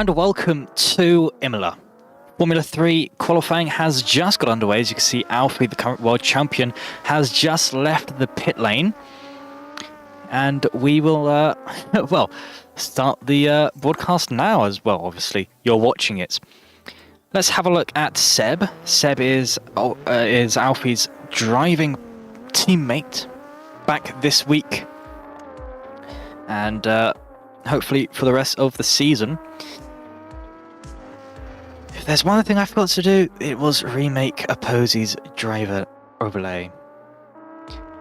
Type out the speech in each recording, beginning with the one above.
and welcome to Imola. Formula 3 qualifying has just got underway. As you can see, Alfie, the current world champion, has just left the pit lane. And we will, well, start the broadcast now as well, obviously. You're watching it. Let's have a look at Seb. Seb is Alfie's driving teammate back this week. And hopefully for the rest of the season. If there's one thing I forgot to do, it was remake a Posey's driver overlay.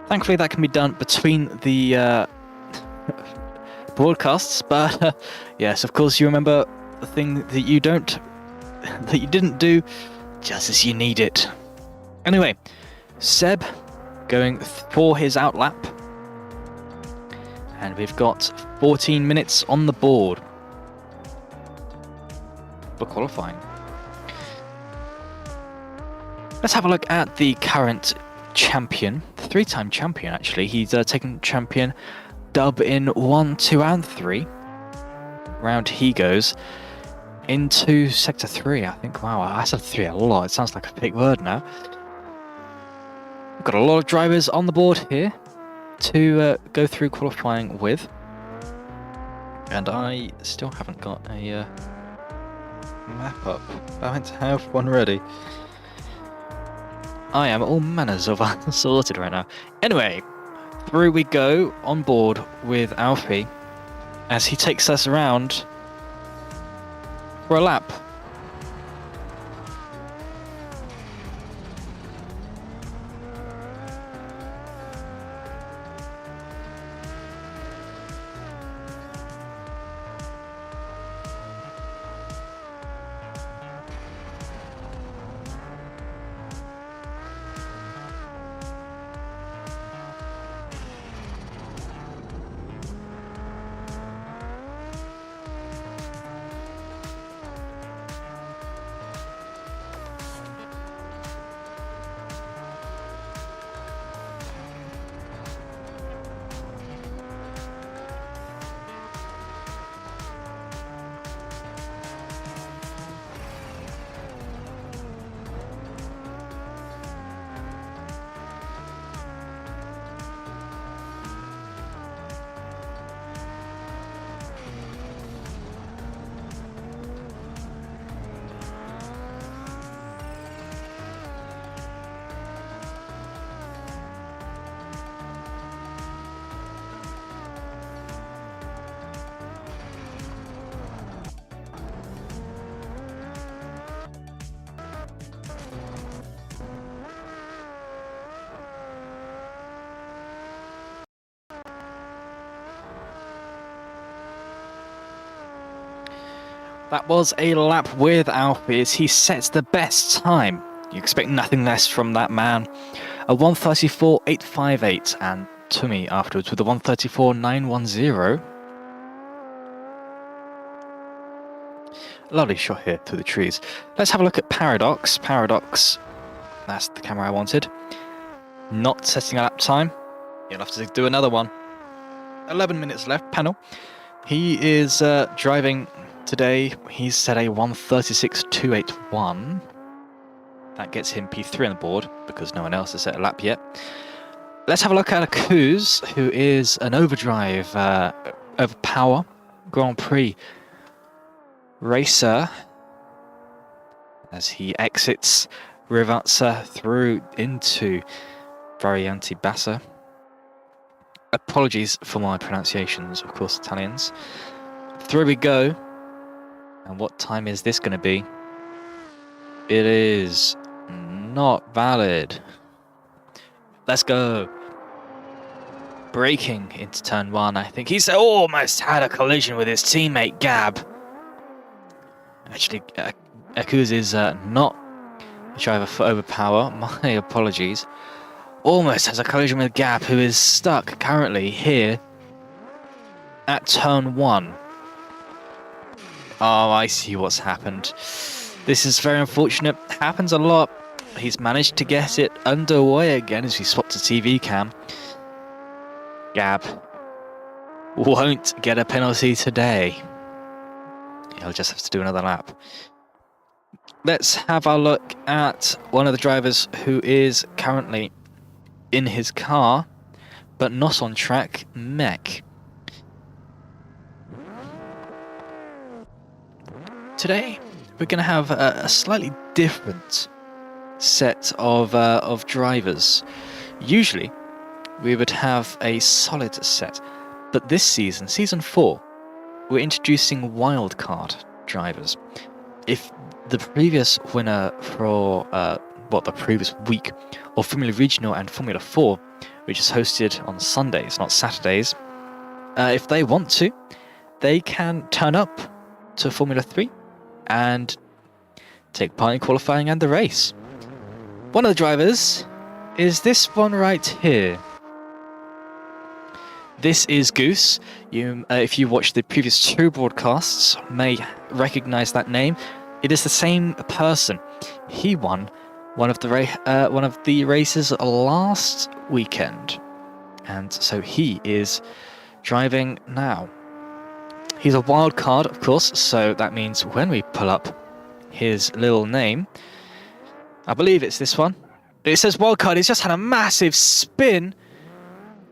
Thankfully that can be done between the broadcasts, but yes, of course you remember the thing that you didn't do just as you need it. Anyway, Seb going for his outlap. And we've got 14 minutes on the board for qualifying. Let's have a look at the current champion, the three-time champion actually. He's taken champion dub in 1, 2 and 3. Round he goes into sector 3, I think. Wow, I said 3 a lot. It sounds like a big word now. We've got a lot of drivers on the board here to go through qualifying with, and I still haven't got a map up. I meant to have one ready. I am all manners of unsorted right now. Anyway, through we go on board with Alfie as he takes us around for a lap. That was a lap with Alfie as he sets the best time. You expect nothing less from that man. A 1:34.858, and Tumi afterwards with a 1:34.910. Lovely shot here through the trees. Let's have a look at Paradox. Paradox, that's the camera I wanted. Not setting a lap time. You'll have to do another one. 11 minutes left, panel. He is driving today. He's set a 1:36.281. That gets him P3 on the board because no one else has set a lap yet. Let's have a look at Akuz, who is an overdrive, overpower Grand Prix racer as he exits Rivazza through into Varianti Bassa. Apologies for my pronunciations, of course, Italians. Through we go. And what time is this going to be? It is not valid. Let's go. Braking into turn 1. I think he's almost had a collision with his teammate Gab. Actually, Akuz is not a driver for overpower. My apologies. Almost has a collision with Gab, who is stuck currently here at turn 1. Oh, I see what's happened. This is very unfortunate. Happens a lot. He's managed to get it underway again as we swap to TV cam. Gab won't get a penalty today. He'll just have to do another lap. Let's have a look at one of the drivers who is currently in his car, but not on track, Mech. Today, we're going to have a slightly different set of drivers. Usually, we would have a solid set, but this season, Season 4, we're introducing wildcard drivers. If the previous winner for the previous week of Formula Regional and Formula 4, which is hosted on Sundays, not Saturdays, if they want to, they can turn up to Formula 3 and take part in qualifying and the race. One of the drivers is this one right here. This is Goose. You, if you watched the previous 2 broadcasts, may recognize that name. It is the same person. He won one of the races last weekend, and so he is driving now. He's a wild card, of course, so that means when we pull up his little name, I believe it's this one. It says wildcard. He's just had a massive spin,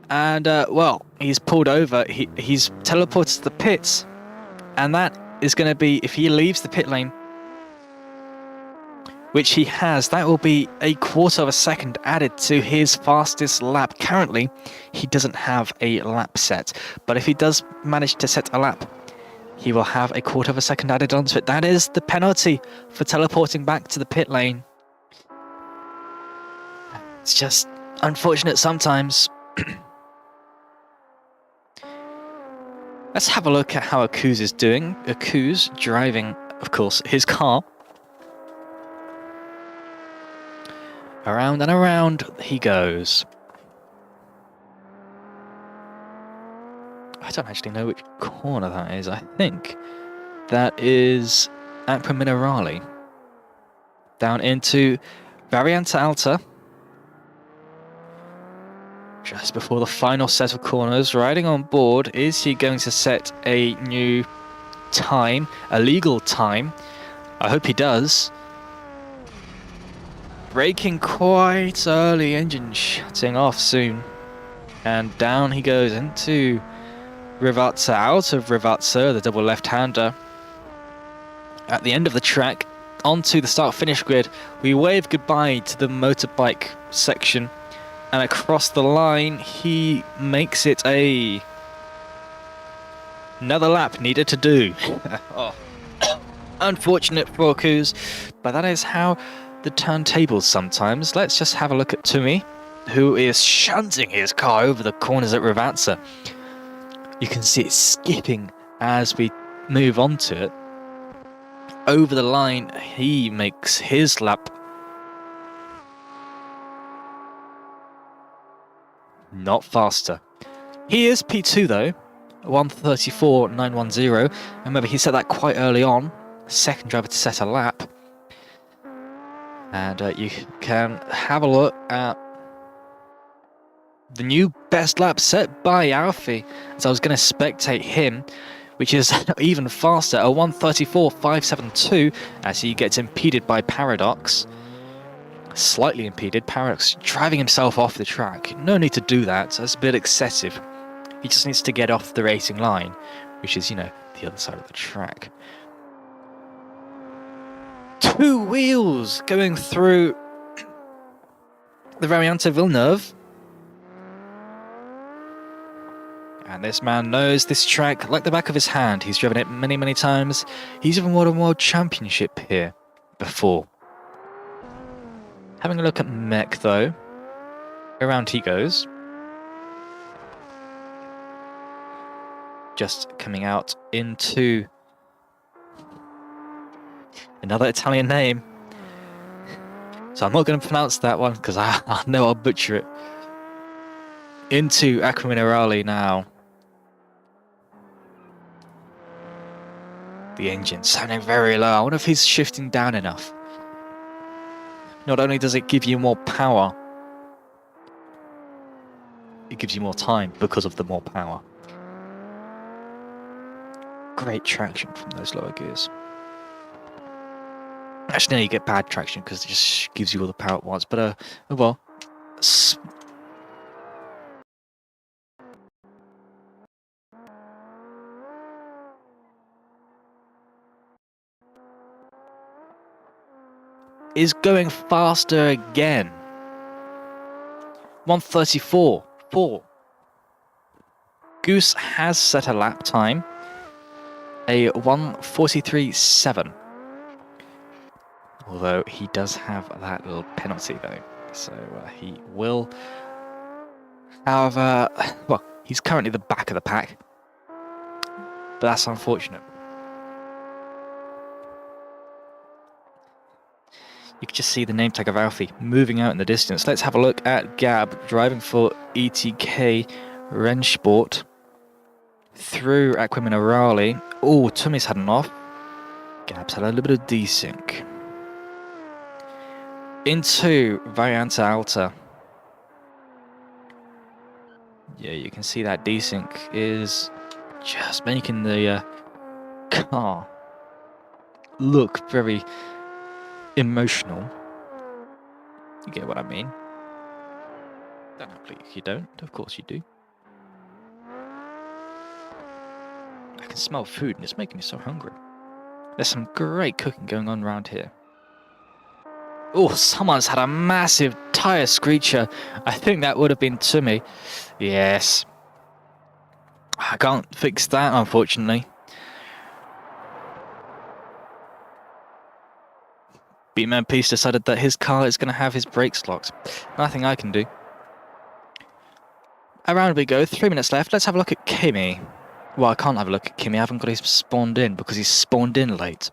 and well, he's pulled over. He's teleported to the pits, and that is going to be, if he leaves the pit lane, which he has, that will be a quarter of a second added to his fastest lap. Currently, he doesn't have a lap set, but if he does manage to set a lap, he will have a quarter of a second added onto it. That is the penalty for teleporting back to the pit lane. It's just unfortunate sometimes. Let's have a look at how Akuz is doing. Akuz driving, of course, his car. Around and around he goes. I don't actually know which corner that is. I think that is Aqua Minerale. Down into Variante Alta. Just before the final set of corners, riding on board. Is he going to set a new time, a legal time? I hope he does. Braking quite early, engine shutting off soon. And down he goes into Rivazza, out of Rivazza, the double left-hander. At the end of the track, onto the start-finish grid, we wave goodbye to the motorbike section. And across the line, he makes it another lap needed to do. Oh. Unfortunate for Akuz, but that is how the turntables sometimes. Let's just have a look at Tumi, who is shunting his car over the corners at Rivazza. You can see it skipping as we move on to it. Over the line, he makes his lap. Not faster. He is P2 though, 1:34.910. Remember, he set that quite early on. Second driver to set a lap. And you can have a look at the new best lap set by Alfie. So I was going to spectate him, which is even faster, a 1:34.572, as he gets impeded by Paradox. Slightly impeded. Paradox driving himself off the track. No need to do that. That's a bit excessive. He just needs to get off the racing line, which is, you know, the other side of the track. 2 wheels going through the Variante Villeneuve. And this man knows this track like the back of his hand. He's driven it many, many times. He's even won a world championship here before. Having a look at Mech though. Around he goes. Just coming out into another Italian name. So I'm not going to pronounce that one because I know I'll butcher it. Into Aqua Minerale now. The engine sounding very low. I wonder if he's shifting down enough. Not only does it give you more power, it gives you more time because of the more power. great traction from those lower gears. Actually, no, you get bad traction because it just gives you all the power at once. But oh well. Is going faster again. 1:34.4. Goose has set a lap time. A 1:43.7. Although he does have that little penalty though. So he will. However, well, he's currently the back of the pack. But that's unfortunate. You can just see the name tag of Alfie moving out in the distance. Let's have a look at Gab driving for ETK Rennsport through Aquimina Raleigh. Oh, Tumi's had an off. Gab's had a little bit of desync. Into Variante Alta. Yeah, you can see that desync is just making the car look very emotional. You get what I mean? Don't believe you don't. Of course you do. I can smell food and it's making me so hungry. There's some great cooking going on around here. Oh, someone's had a massive tyre screecher. I think that would have been Tumi. Yes. I can't fix that, unfortunately. BeamGP decided that his car is going to have his brakes locked. Nothing I can do. Around we go, 3 minutes left. Let's have a look at Kimi. Well, I can't have a look at Kimi. I haven't got his spawned in because he's spawned in late.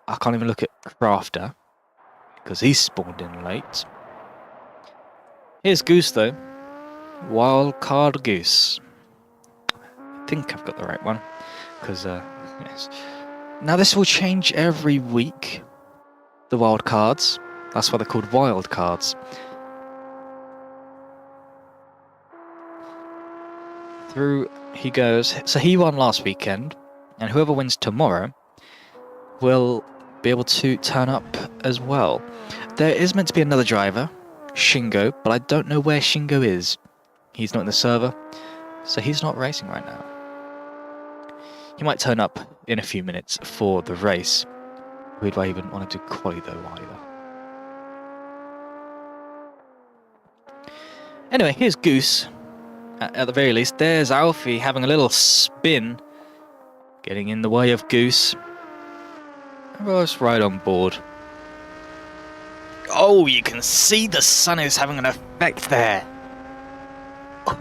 I can't even look at Crafter because he's spawned in late. Here's Goose though. Wildcard Goose. I think I've got the right one because yes. Now this will change every week. The wild cards. That's why they're called wild cards. Through he goes. So he won last weekend, and whoever wins tomorrow will be able to turn up as well. There is meant to be another driver, Shingo, but I don't know where Shingo is. He's not in the server, so he's not racing right now. He might turn up in a few minutes for the race. We'd even want to do quali though either. Anyway, here's Goose. At the very least, there's Alfie having a little spin, getting in the way of Goose. Everyone's right on board. Oh, you can see the sun is having an effect there.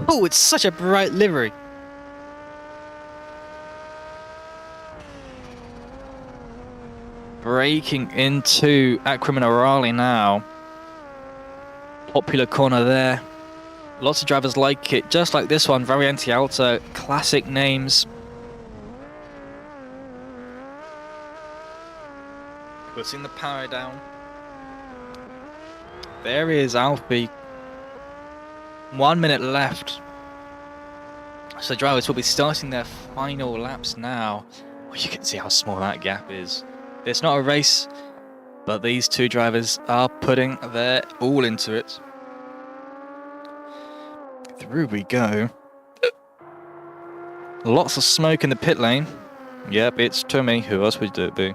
Oh, it's such a bright livery. Breaking into Aquimina Raleigh now. Popular corner there. Lots of drivers like it, just like this one, Variante Alta, classic names. Putting the power down. There is Alfie. 1 minute left. So drivers will be starting their final laps now. Well, you can see how small that gap is. It's not a race, but these two drivers are putting their all into it. Through we go. Lots of smoke in the pit lane. Yep, it's Tumi. Who else would it be?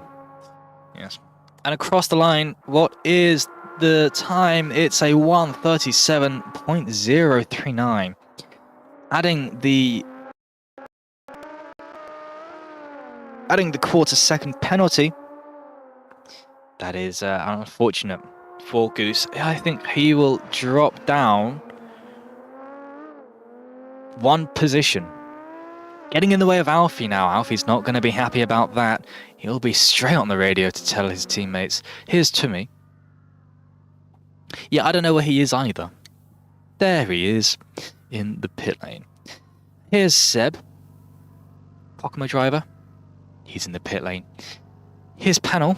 Yes. And across the line, what is the time? It's a 1:37.039. Adding the quarter-second penalty. That is unfortunate for Goose. I think he will drop down one position. Getting in the way of Alfie now. Alfie's not going to be happy about that. He'll be straight on the radio to tell his teammates. Here's Tumi. Yeah, I don't know where he is either. There he is in the pit lane. Here's Seb. Pocomo driver. He's in the pit lane. Here's Panel.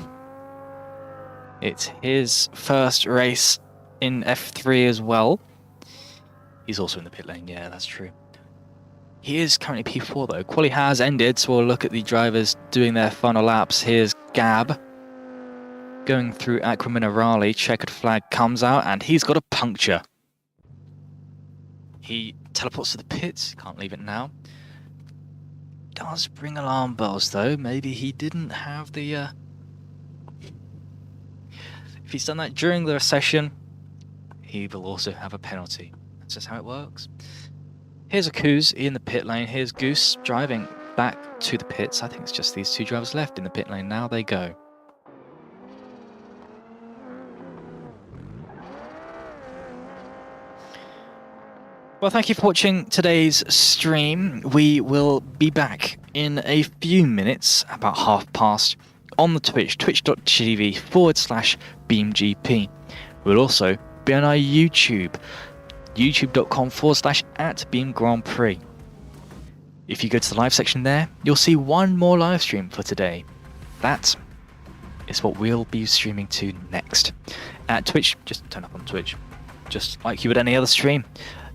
It's his first race in F3 as well. He's also in the pit lane, yeah, that's true. He is currently P4 though. Quali has ended, so we'll look at the drivers doing their final laps. Here's Gab going through Aqua Minerale. Checkered flag comes out and he's got a puncture. He teleports to the pits. Can't leave it now. Does bring alarm bells though. Maybe he didn't have the... If he's done that during the session, he will also have a penalty. That's just how it works. Here's a Kuz in the pit lane. Here's Goose driving back to the pits. I think it's just these two drivers left in the pit lane. Now they go. Well, thank you for watching today's stream. We will be back in a few minutes, about past, on the Twitch, twitch.tv/BeamGP. We'll also be on our YouTube, youtube.com/@Beam Grand Prix. If you go to the live section there, you'll see one more live stream for today. That is what we'll be streaming to next. At Twitch, just turn up on Twitch, just like you would any other stream.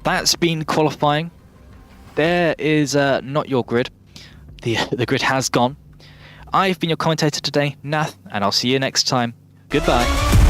That's been qualifying. There is not your grid. The grid has gone. I've been your commentator today, Nath, and I'll see you next time. Goodbye.